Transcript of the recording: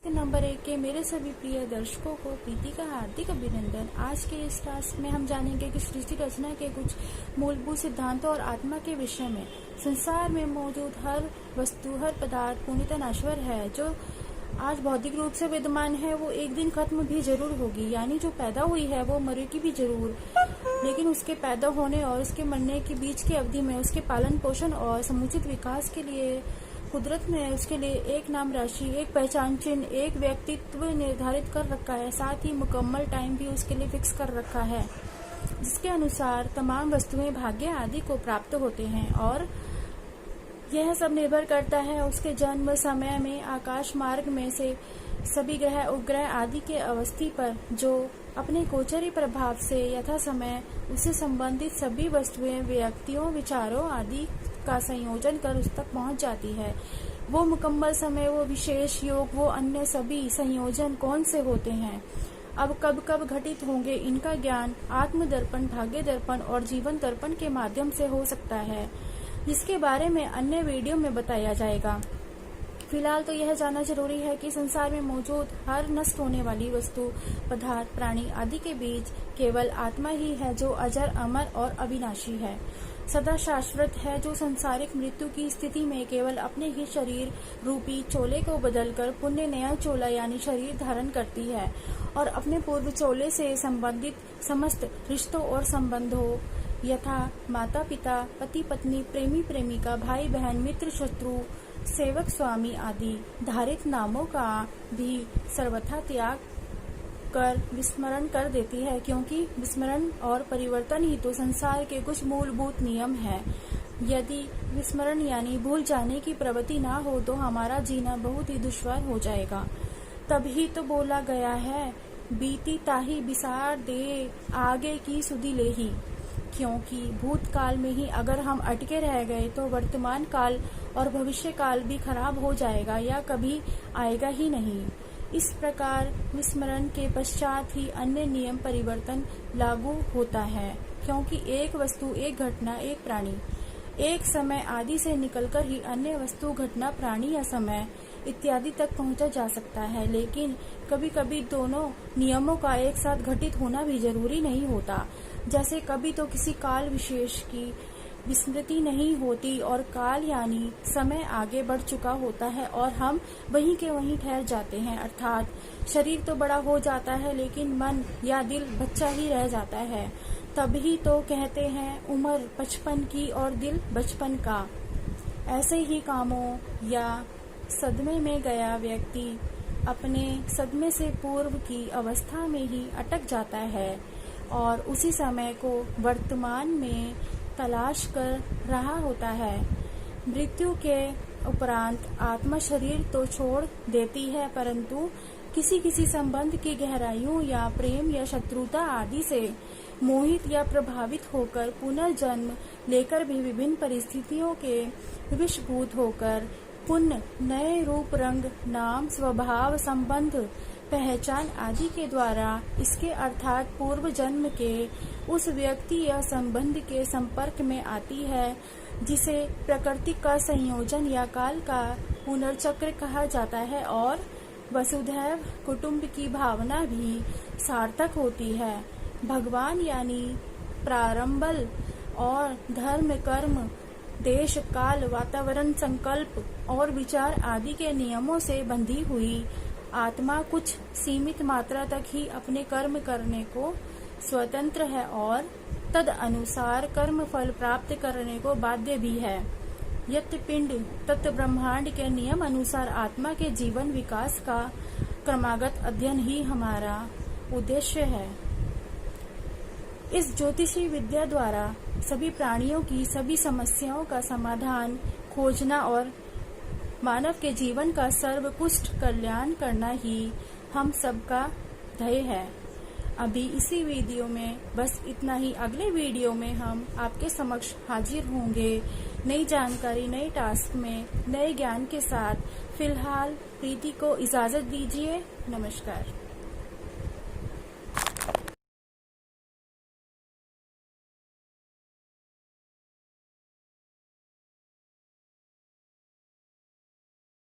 Number 1 के मेरे सभी प्रिय दर्शकों को प्रीति का हार्दिक अभिनंदन। आज के इस टास्क में हम जानेंगे कि सृष्टि रचना के कुछ मूलभूत सिद्धांतों और आत्मा के विषय में। संसार में मौजूद हर वस्तु, हर पदार्थ पूर्णतः नश्वर है। जो आज भौतिक रूप से विद्यमान है वो एक दिन खत्म भी जरूर होगी, यानी जो पैदा हुई है वो मरेगी भी जरूर। लेकिन उसके पैदा होने और उसके मरने के बीच की अवधि में उसके पालन पोषण और समुचित विकास के लिए कुदरत ने उसके लिए एक नाम राशि, एक पहचान चिन्ह, एक व्यक्तित्व निर्धारित कर रखा है। साथ ही मुकम्मल टाइम भी उसके लिए फिक्स कर रखा है, जिसके अनुसार तमाम वस्तुएं, भाग्य आदि को प्राप्त होते हैं। और यह सब निर्भर करता है उसके जन्म समय में, आकाश मार्ग में से सभी ग्रह, उपग्रह आदि के अवस्थी पर, जो अपने गोचरी प्रभाव से यथा समय उससे संबंधित सभी वस्तुएं, व्यक्तियों, विचारों आदि का संयोजन कर उस तक पहुंच जाती है। वो मुकम्मल समय, वो विशेष योग, वो अन्य सभी संयोजन कौन से होते हैं, अब कब कब घटित होंगे, इनका ज्ञान आत्म दर्पण, भाग्य दर्पण और जीवन दर्पण के माध्यम से हो सकता है, जिसके बारे में अन्य वीडियो में बताया जाएगा। फिलहाल तो यह जानना जरूरी है कि संसार में मौजूद हर नष्ट होने वाली वस्तु, पदार्थ, प्राणी आदि के बीच केवल आत्मा ही है जो अजर, अमर और अविनाशी है, सदा शाश्वत है, जो संसारिक मृत्यु की स्थिति में केवल अपने ही शरीर रूपी चोले को बदलकर पुण्य नया चोला यानी शरीर धारण करती है और अपने पूर्व चोले से संबंधित समस्त रिश्तों और संबंधों यथा माता पिता, पति पत्नी, प्रेमी प्रेमिका, भाई बहन, मित्र शत्रु, सेवक स्वामी आदि धारित नामों का भी सर्वथा त्याग कर विस्मरण कर देती है, क्योंकि विस्मरण और परिवर्तन ही तो संसार के कुछ मूलभूत नियम है। यदि विस्मरण यानी भूल जाने की प्रवृत्ति ना हो तो हमारा जीना बहुत ही दुश्वार हो जाएगा। तभी तो बोला गया है, बीती ताही बिसार दे, आगे की सुधि ले ही। क्योंकि भूतकाल में ही अगर हम अटके रह गए तो वर्तमान काल और भविष्य काल भी खराब हो जाएगा या कभी आएगा ही नहीं। इस प्रकार विस्मरण के पश्चात ही अन्य नियम परिवर्तन लागू होता है, क्योंकि एक वस्तु, एक घटना, एक प्राणी, एक समय आदि से निकलकर ही अन्य वस्तु, घटना, प्राणी या समय इत्यादि तक पहुंचा जा सकता है। लेकिन कभी कभी दोनों नियमों का एक साथ घटित होना भी जरूरी नहीं होता। जैसे कभी तो किसी काल विशेष की विस्मृति नहीं होती और काल यानी समय आगे बढ़ चुका होता है और हम वहीं के वहीं ठहर जाते हैं, अर्थात शरीर तो बड़ा हो जाता है लेकिन मन या दिल बच्चा ही रह जाता है। तभी तो कहते हैं उम्र 55 की और दिल बचपन का। ऐसे ही कामों या सदमे में गया व्यक्ति अपने सदमे से पूर्व की अवस्था में ही अटक जाता है और उसी समय को वर्तमान में तलाश कर रहा होता है। मृत्यु के उपरांत आत्मा शरीर तो छोड़ देती है, परंतु किसी किसी संबंध की गहराइयों या प्रेम या शत्रुता आदि से मोहित या प्रभावित होकर पुनर्जन्म लेकर भी विभिन्न परिस्थितियों के विषभूत होकर पुनः नए रूप, रंग, नाम, स्वभाव, संबंध, पहचान आदि के द्वारा इसके अर्थात पूर्व जन्म के उस व्यक्ति या संबंध के संपर्क में आती है, जिसे प्रकृति का संयोजन या काल का पुनर्चक्र कहा जाता है। और वसुधैव कुटुंब की भावना भी सार्थक होती है। भगवान यानी प्रारंभल और धर्म, कर्म, देश, काल, वातावरण, संकल्प और विचार आदि के नियमों से बंधी हुई आत्मा कुछ सीमित मात्रा तक ही अपने कर्म करने को स्वतंत्र है और तद अनुसार कर्म फल प्राप्त करने को बाध्य भी है। यत् पिंड तत् ब्रह्मांड के नियम अनुसार आत्मा के जीवन विकास का क्रमागत अध्ययन ही हमारा उद्देश्य है। इस ज्योतिषी विद्या द्वारा सभी प्राणियों की सभी समस्याओं का समाधान खोजना और मानव के जीवन का सर्वोत्कृष्ट कल्याण करना ही हम सबका ध्येय है। अभी इसी वीडियो में बस इतना ही। अगले वीडियो में हम आपके समक्ष हाजिर होंगे नई जानकारी, नए टास्क में, नए ज्ञान के साथ। फिलहाल प्रीति को इजाजत दीजिए। नमस्कार।